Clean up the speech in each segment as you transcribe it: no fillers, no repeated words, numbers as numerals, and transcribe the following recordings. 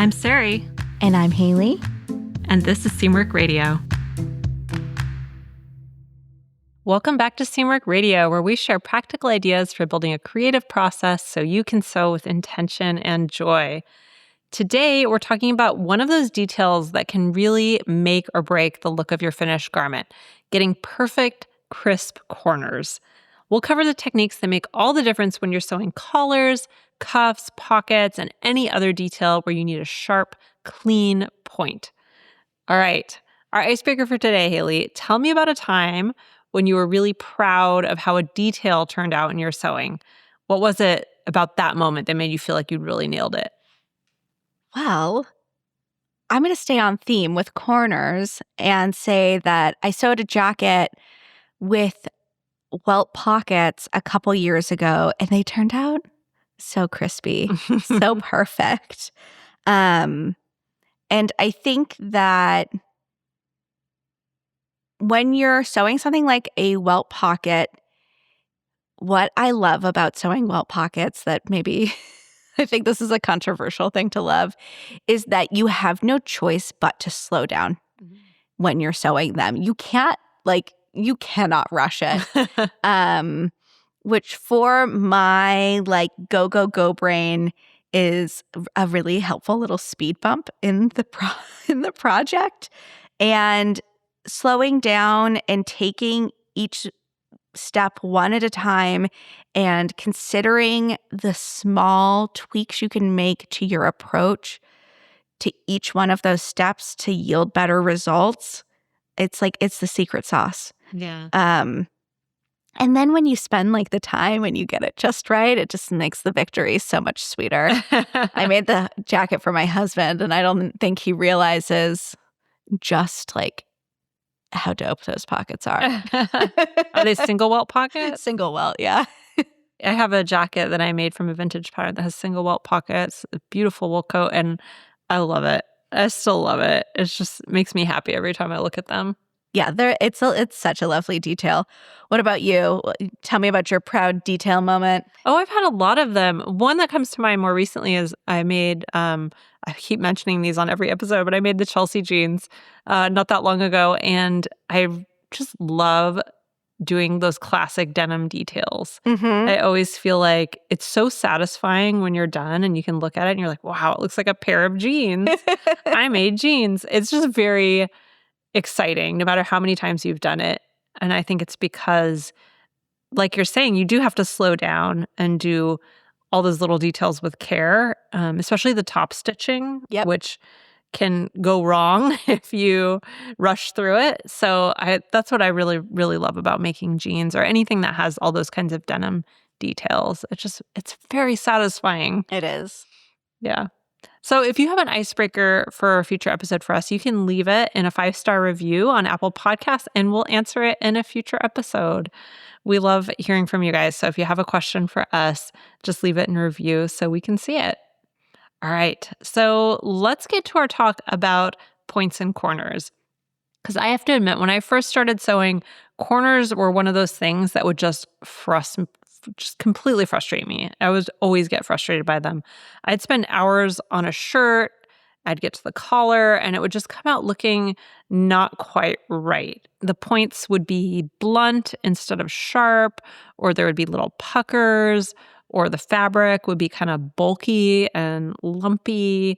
I'm Sari. And I'm Haley. And this is Seamwork Radio. Welcome back to Seamwork Radio, where we share practical ideas for building a creative process so you can sew with intention and joy. Today, we're talking about one of those details that can really make or break the look of your finished garment, getting perfect, crisp corners. We'll cover the techniques that make all the difference when you're sewing collars, cuffs, pockets, and any other detail where you need a sharp, clean point. All right, our icebreaker for today, Haley, tell me about a time when you were really proud of how a detail turned out in your sewing. What was it about that moment that made you feel like you'd really nailed it? Well, I'm going to stay on theme with corners and say that I sewed a jacket with welt pockets a couple years ago, and they turned out so crispy, so perfect. And I think that when you're sewing something like a welt pocket, what I love about sewing welt pockets that maybe I think this is a controversial thing to love, is that you have no choice but to slow down when you're sewing them. You cannot rush it. Which for my go brain is a really helpful little speed bump in the project. And slowing down and taking each step one at a time and considering the small tweaks you can make to your approach to each one of those steps to yield better results. It's the secret sauce. Yeah. And then when you spend the time and you get it just right, it just makes the victory so much sweeter. I made the jacket for my husband, and I don't think he realizes just how dope those pockets are. Are they single welt pockets? Single welt, yeah. I have a jacket that I made from a vintage pattern that has single welt pockets, a beautiful wool coat, and I love it. I still love it. It just makes me happy every time I look at them. Yeah, it's such a lovely detail. What about you? Tell me about your proud detail moment. Oh, I've had a lot of them. One that comes to mind more recently is I made, I keep mentioning these on every episode, but I made the Chelsea jeans not that long ago. And I just love doing those classic denim details. Mm-hmm. I always feel like it's so satisfying when you're done and you can look at it and you're like, wow, it looks like a pair of jeans. I made jeans. It's just very exciting, no matter how many times you've done it. And I think it's because, like you're saying, you do have to slow down and do all those little details with care, especially the top stitching, which can go wrong if you rush through it. So that's what I really, really love about making jeans or anything that has all those kinds of denim details. It's very satisfying. It is. Yeah. So if you have an icebreaker for a future episode for us, you can leave it in a 5-star review on Apple Podcasts, and we'll answer it in a future episode. We love hearing from you guys. So if you have a question for us, just leave it in a review so we can see it. All right. So let's get to our talk about points and corners. Because I have to admit, when I first started sewing, corners were one of those things that would just completely frustrate me. I would always get frustrated by them. I'd spend hours on a shirt, I'd get to the collar, and it would just come out looking not quite right. The points would be blunt instead of sharp, or there would be little puckers, or the fabric would be kind of bulky and lumpy.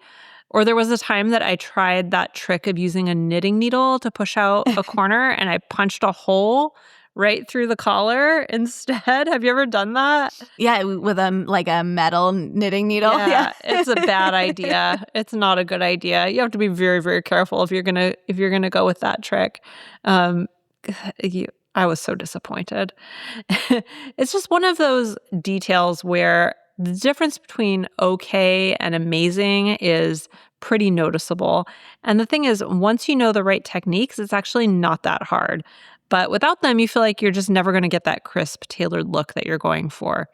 Or there was a time that I tried that trick of using a knitting needle to push out a corner, and I punched a hole right through the collar instead. Have you ever done that? Yeah, with a metal knitting needle. Yeah, it's a bad idea. It's not a good idea. You have to be very, very careful if you're gonna go with that trick. I was so disappointed. It's just one of those details where the difference between okay and amazing is pretty noticeable. And the thing is, once you know the right techniques, it's actually not that hard. But without them, you feel like you're just never going to get that crisp, tailored look that you're going for.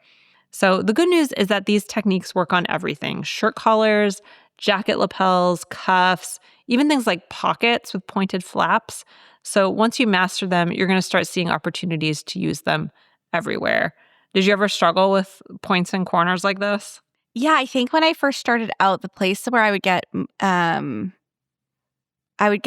So the good news is that these techniques work on everything: shirt collars, jacket lapels, cuffs, even things like pockets with pointed flaps. So once you master them, you're going to start seeing opportunities to use them everywhere. Did you ever struggle with points and corners like this? Yeah, I think when I first started out, the place where I would get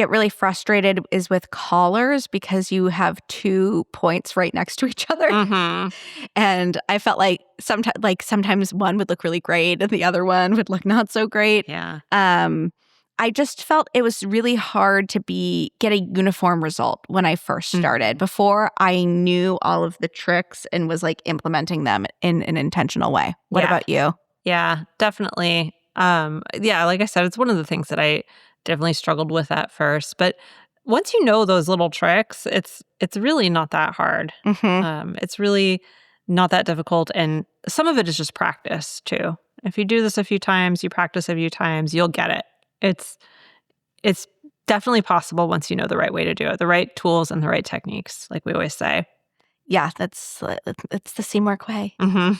really frustrated is with collars because you have 2 points right next to each other. Mm-hmm. And I felt like sometimes one would look really great and the other one would look not so great. Yeah. I just felt it was really hard to get a uniform result when I first started before I knew all of the tricks and was like implementing them in an intentional way. What Yeah. about you? Yeah, definitely. Yeah, like I said, it's one of the things that I definitely struggled with at first. But once you know those little tricks, it's really not that hard. It's really not that difficult, and some of it is just practice too. If you do this a few times, you practice a few times, you'll get it. It's definitely possible once you know the right way to do it, the right tools and the right techniques, like we always say. Yeah, it's the Seymour way. Mm-hmm.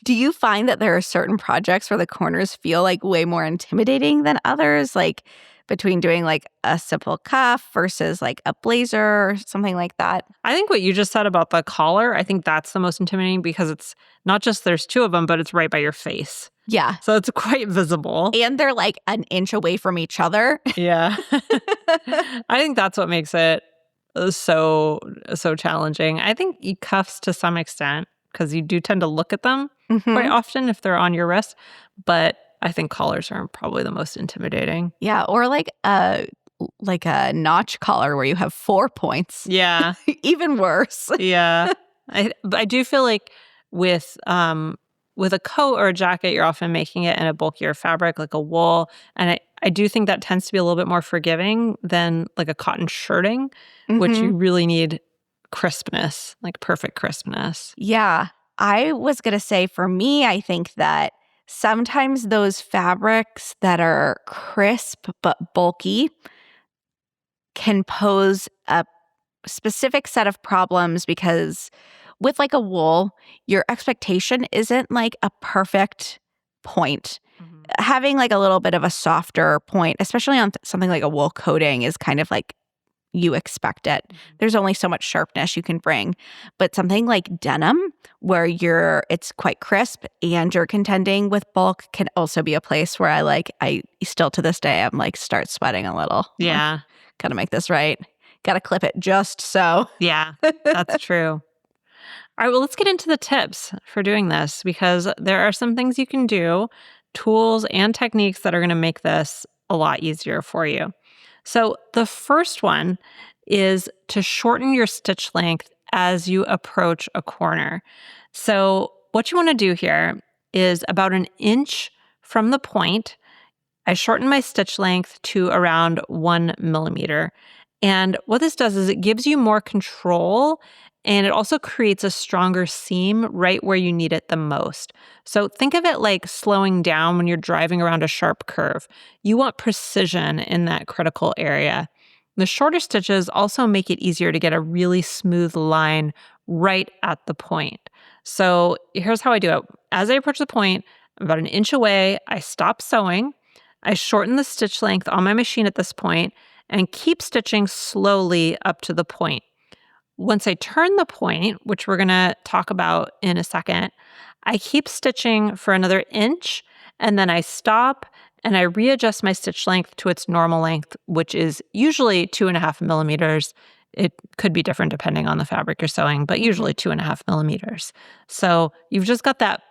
Do you find that there are certain projects where the corners feel like way more intimidating than others? Like between doing like a simple cuff versus like a blazer or something like that? I think what you just said about the collar, I think that's the most intimidating because it's not just there's 2 of them, but it's right by your face. Yeah. So it's quite visible. And they're like an inch away from each other. Yeah. I think that's what makes it so challenging. I think cuffs to some extent because you do tend to look at them quite often if they're on your wrist, but I think collars are probably the most intimidating. Yeah, or like a notch collar where you have 4 points. Yeah. Even worse. Yeah. I do feel like with a coat or a jacket, you're often making it in a bulkier fabric like a wool. And I do think that tends to be a little bit more forgiving than like a cotton shirting, which you really need crispness, like perfect crispness. Yeah. I was going to say for me, I think that sometimes those fabrics that are crisp but bulky can pose a specific set of problems because with like a wool, your expectation isn't like a perfect point. Having like a little bit of a softer point, especially on something like a wool coating, is kind of like you expect it. There's only so much sharpness you can bring. But something like denim, where it's quite crisp and you're contending with bulk, can also be a place where I still to this day, I'm like start sweating a little. Yeah. Gotta make this right. Gotta clip it just so. Yeah, that's true. All right, well, let's get into the tips for doing this because there are some things you can do, tools and techniques that are going to make this a lot easier for you. So the first one is to shorten your stitch length as you approach a corner. So what you want to do here is about 1 inch from the point, I shorten my stitch length to around 1 millimeter. And what this does is it gives you more control and it also creates a stronger seam right where you need it the most. So think of it like slowing down when you're driving around a sharp curve. You want precision in that critical area. The shorter stitches also make it easier to get a really smooth line right at the point. So here's how I do it. As I approach the point, about 1 inch away, I stop sewing. I shorten the stitch length on my machine at this point and keep stitching slowly up to the point. Once I turn the point, which we're going to talk about in a second, I keep stitching for another 1 inch and then I stop and I readjust my stitch length to its normal length, which is usually 2.5 millimeters. It could be different depending on the fabric you're sewing, but usually 2.5 millimeters. So you've just got that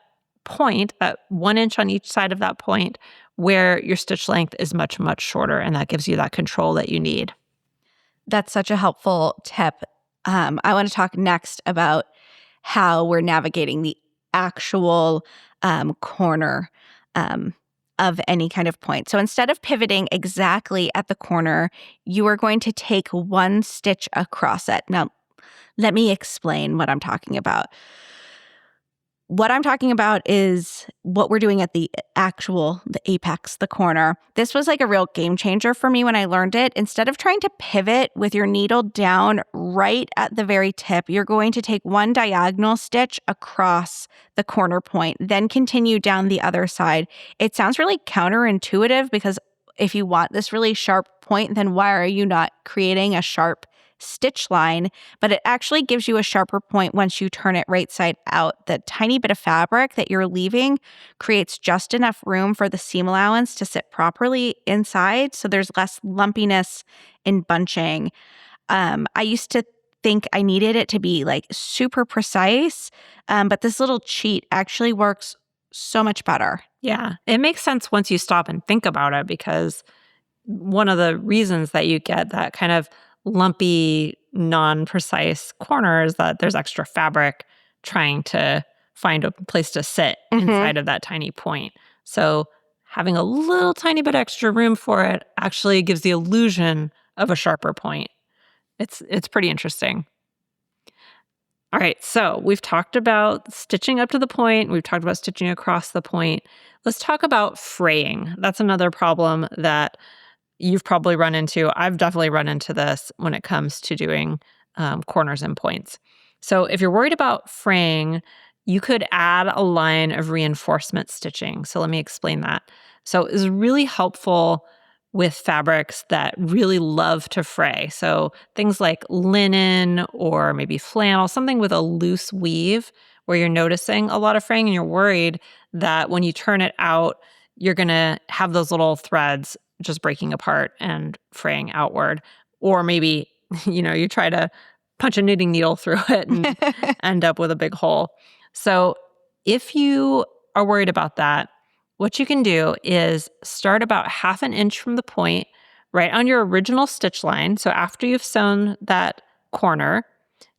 point at 1 inch on each side of that point where your stitch length is much, much shorter, and that gives you that control that you need. That's such a helpful tip. I want to talk next about how we're navigating the actual corner of any kind of point. So instead of pivoting exactly at the corner, you are going to take 1 stitch across it. Now, let me explain what I'm talking about. What I'm talking about is what we're doing at the apex, the corner. This was like a real game changer for me when I learned it. Instead of trying to pivot with your needle down right at the very tip, you're going to take 1 diagonal stitch across the corner point, then continue down the other side. It sounds really counterintuitive because if you want this really sharp point, then why are you not creating a sharp stitch line, but it actually gives you a sharper point once you turn it right side out. The tiny bit of fabric that you're leaving creates just enough room for the seam allowance to sit properly inside, so there's less lumpiness in bunching. I used to think I needed it to be like super precise, but this little cheat actually works so much better. Yeah, it makes sense once you stop and think about it, because one of the reasons that you get that kind of lumpy, non-precise corner is that there's extra fabric trying to find a place to sit inside of that tiny point. So having a little tiny bit extra room for it actually gives the illusion of a sharper point. It's pretty interesting. All right, so we've talked about stitching up to the point. We've talked about stitching across the point. Let's talk about fraying. That's another problem that you've probably run into. I've definitely run into this when it comes to doing corners and points. So if you're worried about fraying, you could add a line of reinforcement stitching. So let me explain that. So it's really helpful with fabrics that really love to fray. So things like linen or maybe flannel, something with a loose weave where you're noticing a lot of fraying and you're worried that when you turn it out, you're going to have those little threads just breaking apart and fraying outward. Or maybe, you try to punch a knitting needle through it and end up with a big hole. So if you are worried about that, what you can do is start about 1/2 inch from the point, right on your original stitch line. So after you've sewn that corner,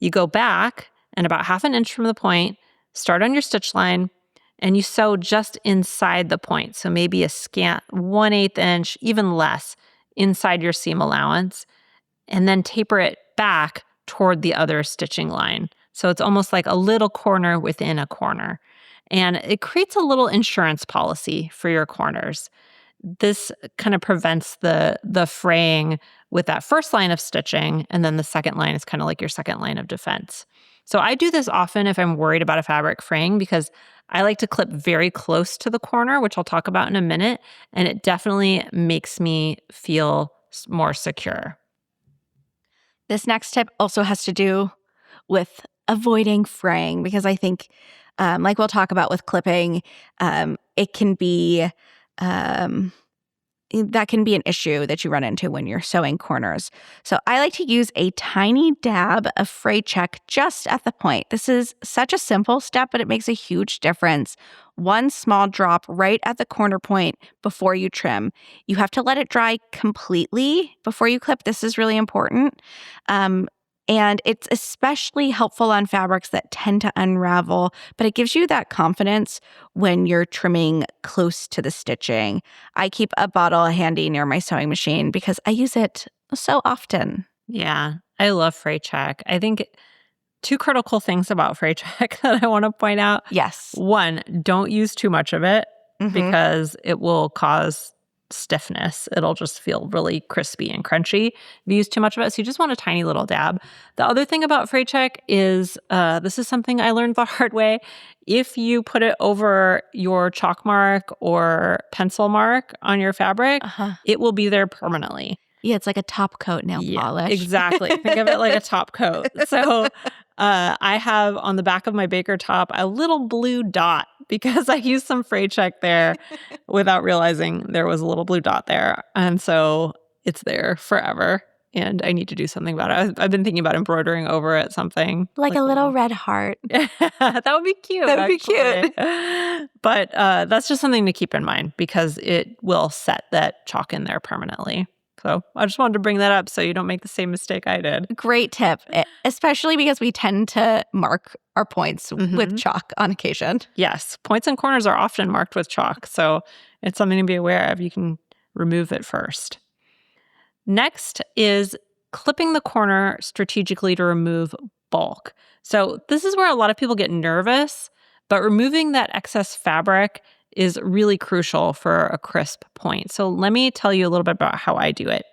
you go back and about 1/2 inch from the point, start on your stitch line, and you sew just inside the point. So maybe a scant 1/8 inch, even less, inside your seam allowance, and then taper it back toward the other stitching line. So it's almost like a little corner within a corner. And it creates a little insurance policy for your corners. This kind of prevents the fraying with that first line of stitching, and then the second line is kind of like your second line of defense. So I do this often if I'm worried about a fabric fraying, because I like to clip very close to the corner, which I'll talk about in a minute, and it definitely makes me feel more secure. This next tip also has to do with avoiding fraying, because I think, like we'll talk about with clipping, it can be that can be an issue that you run into when you're sewing corners. So I like to use a tiny dab of fray check just at the point. This is such a simple step, but it makes a huge difference. One small drop right at the corner point before you trim. You have to let it dry completely before you clip. This is really important. And it's especially helpful on fabrics that tend to unravel, but it gives you that confidence when you're trimming close to the stitching. I keep a bottle handy near my sewing machine because I use it so often. Yeah, I love fray check. I think 2 critical things about fray check that I want to point out. Yes. 1, don't use too much of it because it will cause stiffness. It'll just feel really crispy and crunchy if you use too much of it. So you just want a tiny little dab. The other thing about fray check is, this is something I learned the hard way. If you put it over your chalk mark or pencil mark on your fabric, it will be there permanently. Yeah, it's like a top coat nail polish. Exactly. Think of it like a top coat. So I have on the back of my baker top a little blue dot because I used some fray check there without realizing there was a little blue dot there. And so it's there forever. And I need to do something about it. I've been thinking about embroidering over it something. Like a little red heart. That would be cute. That would be cute. But that's just something to keep in mind because it will set that chalk in there permanently. So I just wanted to bring that up so you don't make the same mistake I did. Great tip, especially because we tend to mark our points with chalk on occasion. Yes, points and corners are often marked with chalk, so it's something to be aware of. You can remove it first. Next is clipping the corner strategically to remove bulk. So this is where a lot of people get nervous, but removing that excess fabric is really crucial for a crisp point. So let me tell you a little bit about how I do it.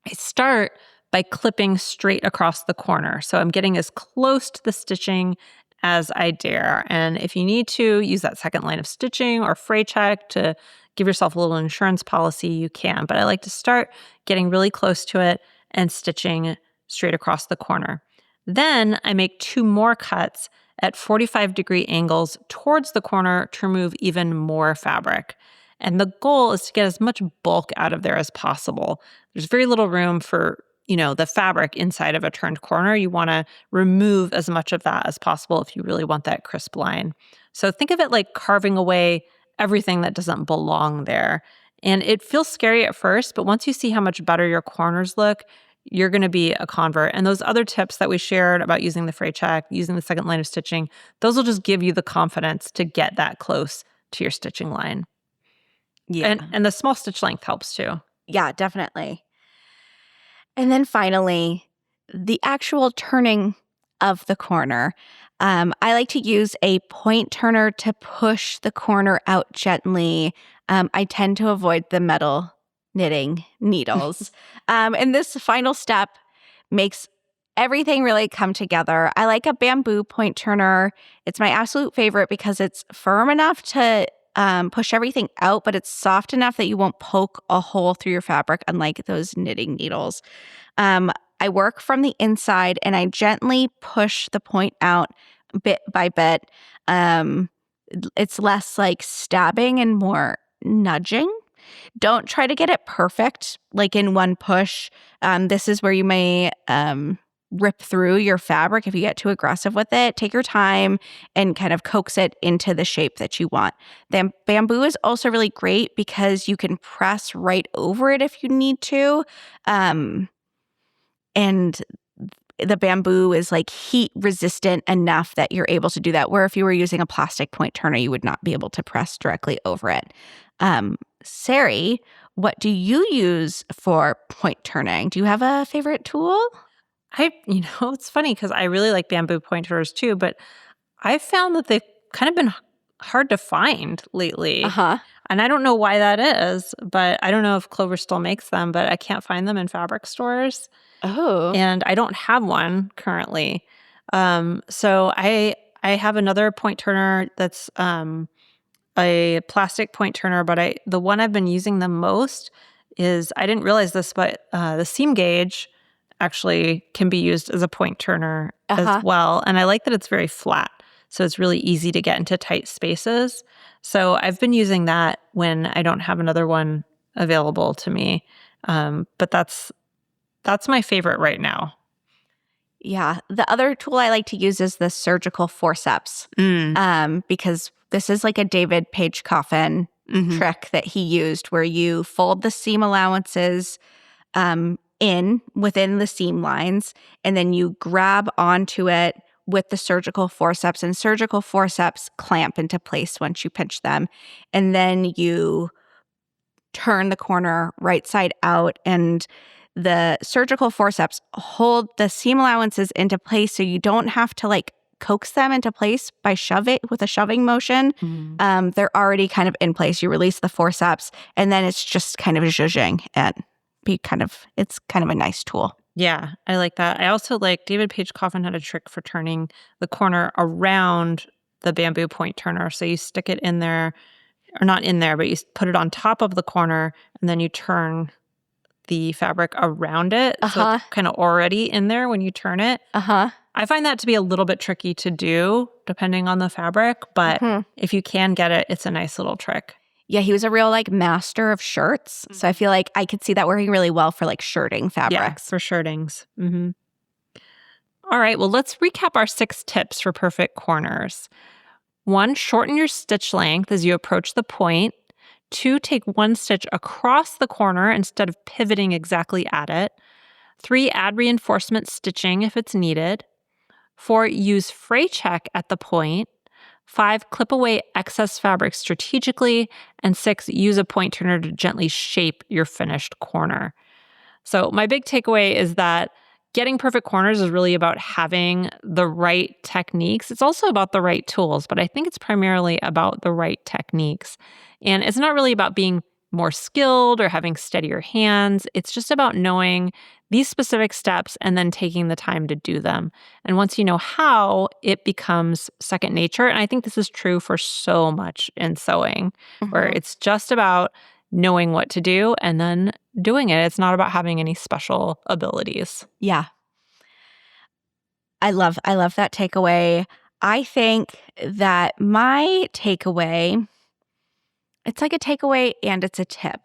I start by clipping straight across the corner. So I'm getting as close to the stitching as I dare. And if you need to use that second line of stitching or fray check to give yourself a little insurance policy, you can. But I like to start getting really close to it and stitching straight across the corner. Then I make 2 more cuts at 45-degree angles towards the corner to remove even more fabric. And the goal is to get as much bulk out of there as possible. There's very little room for, the fabric inside of a turned corner. You want to remove as much of that as possible if you really want that crisp line. So think of it like carving away everything that doesn't belong there. And it feels scary at first, but once you see how much better your corners look, you're going to be a convert. And those other tips that we shared about using the fray check, using the second line of stitching, those will just give you the confidence to get that close to your stitching line. Yeah. And the small stitch length helps too. Yeah, definitely. And then finally, the actual turning of the corner. I like to use a point turner to push the corner out gently. I tend to avoid the metal knitting needles. And this final step makes everything really come together. I like a bamboo point turner. It's my absolute favorite because it's firm enough to push everything out, but it's soft enough that you won't poke a hole through your fabric, unlike those knitting needles. I work from the inside and I gently push the point out bit by bit. It's less like stabbing and more nudging. Don't try to get it perfect, like in one push. This is where you may rip through your fabric if you get too aggressive with it. Take your time and kind of coax it into the shape that you want. Then bamboo is also really great because you can press right over it if you need to. And the bamboo is like heat resistant enough that you're able to do that. Where if you were using a plastic point turner, you would not be able to press directly over it. Sari, what do you use for point turning? Do you have a favorite tool? It's funny because I really like bamboo point turners too, but I've found that they've kind of been hard to find lately. And I don't know why that is, but I don't know if Clover still makes them, but I can't find them in fabric stores. Oh. And I don't have one currently. So I have another point turner that's a plastic point turner, but the one I've been using the most is, I didn't realize this, but the seam gauge actually can be used as a point turner as well. And I like that it's very flat. So it's really easy to get into tight spaces. So I've been using that when I don't have another one available to me. But that's my favorite right now. Yeah. The other tool I like to use is the surgical forceps, because this is like a David Page Coffin trick that he used where you fold the seam allowances within the seam lines, and then you grab onto it with the surgical forceps, and surgical forceps clamp into place once you pinch them. And then you turn the corner right side out, and the surgical forceps hold the seam allowances into place so you don't have to like coax them into place by with a shoving motion. They're already kind of in place. You release the forceps and then it's just kind of zhuzhing and it's kind of a nice tool. Yeah, I like that. I also like David Page Coffin had a trick for turning the corner around the bamboo point turner. So you stick it in there, or not in there, but you put it on top of the corner and then you turn the fabric around it. So it's kind of already in there when you turn it. I find that to be a little bit tricky to do depending on the fabric, but if you can get it, it's a nice little trick. Yeah, he was a real like master of shirts. So I feel like I could see that working really well for like shirting fabrics. Yeah, for shirtings. All right, well, let's recap our 6 tips for perfect corners. 1, shorten your stitch length as you approach the point. 2, take 1 stitch across the corner instead of pivoting exactly at it. 3, add reinforcement stitching if it's needed. 4, use fray check at the point. 5, clip away excess fabric strategically. And 6, use a point turner to gently shape your finished corner. So my big takeaway is that getting perfect corners is really about having the right techniques. It's also about the right tools, but I think it's primarily about the right techniques. And it's not really about being more skilled or having steadier hands. It's just about knowing these specific steps and then taking the time to do them. And once you know how, it becomes second nature. And I think this is true for so much in sewing, where it's just about knowing what to do and then doing it. It's not about having any special abilities. Yeah. I love that takeaway. I think that my takeaway, it's like a takeaway and it's a tip.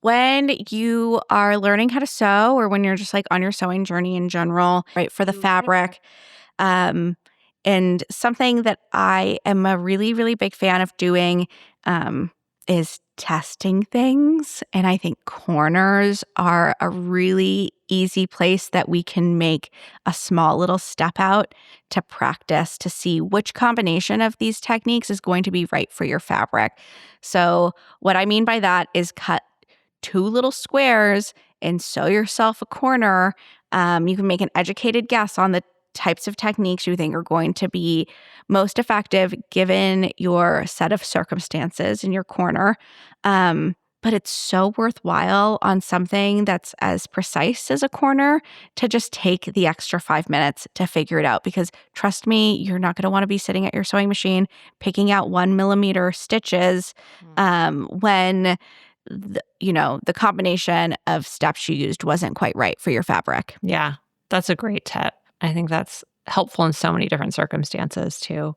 When you are learning how to sew or when you're just like on your sewing journey in general, right, for the fabric, and something that I am a really, really big fan of doing is testing things. And I think corners are a really easy place that we can make a small little step out to practice to see which combination of these techniques is going to be right for your fabric. So, what I mean by that is cut 2 little squares and sew yourself a corner. You can make an educated guess on the types of techniques you think are going to be most effective given your set of circumstances in your corner. But it's so worthwhile on something that's as precise as a corner to just take the extra 5 minutes to figure it out. Because trust me, you're not going to want to be sitting at your sewing machine picking out 1 millimeter stitches when the combination of steps you used wasn't quite right for your fabric. Yeah, that's a great tip. I think that's helpful in so many different circumstances too.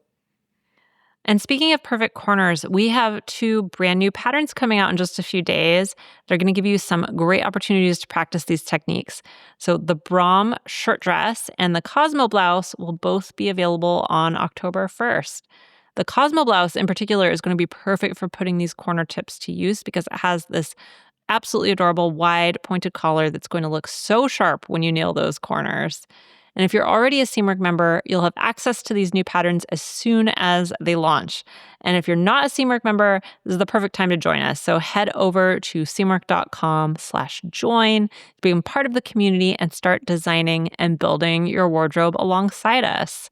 And speaking of perfect corners, we have 2 brand new patterns coming out in just a few days. They're going to give you some great opportunities to practice these techniques. So the Brom shirt dress and the Cosmo blouse will both be available on October 1st. The Cosmo blouse in particular is going to be perfect for putting these corner tips to use because it has this absolutely adorable wide pointed collar that's going to look so sharp when you nail those corners. And if you're already a Seamwork member, you'll have access to these new patterns as soon as they launch. And if you're not a Seamwork member, this is the perfect time to join us. So head over to seamwork.com/join to become part of the community and start designing and building your wardrobe alongside us.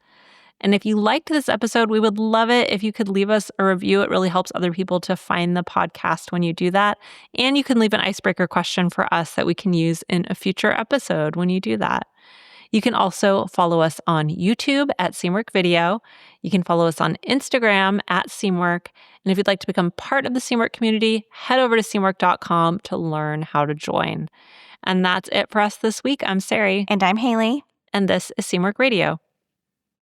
And if you liked this episode, we would love it if you could leave us a review. It really helps other people to find the podcast when you do that. And you can leave an icebreaker question for us that we can use in a future episode when you do that. You can also follow us on YouTube at Seamwork Video. You can follow us on Instagram at Seamwork. And if you'd like to become part of the Seamwork community, head over to seamwork.com to learn how to join. And that's it for us this week. I'm Sari. And I'm Haley. And this is Seamwork Radio.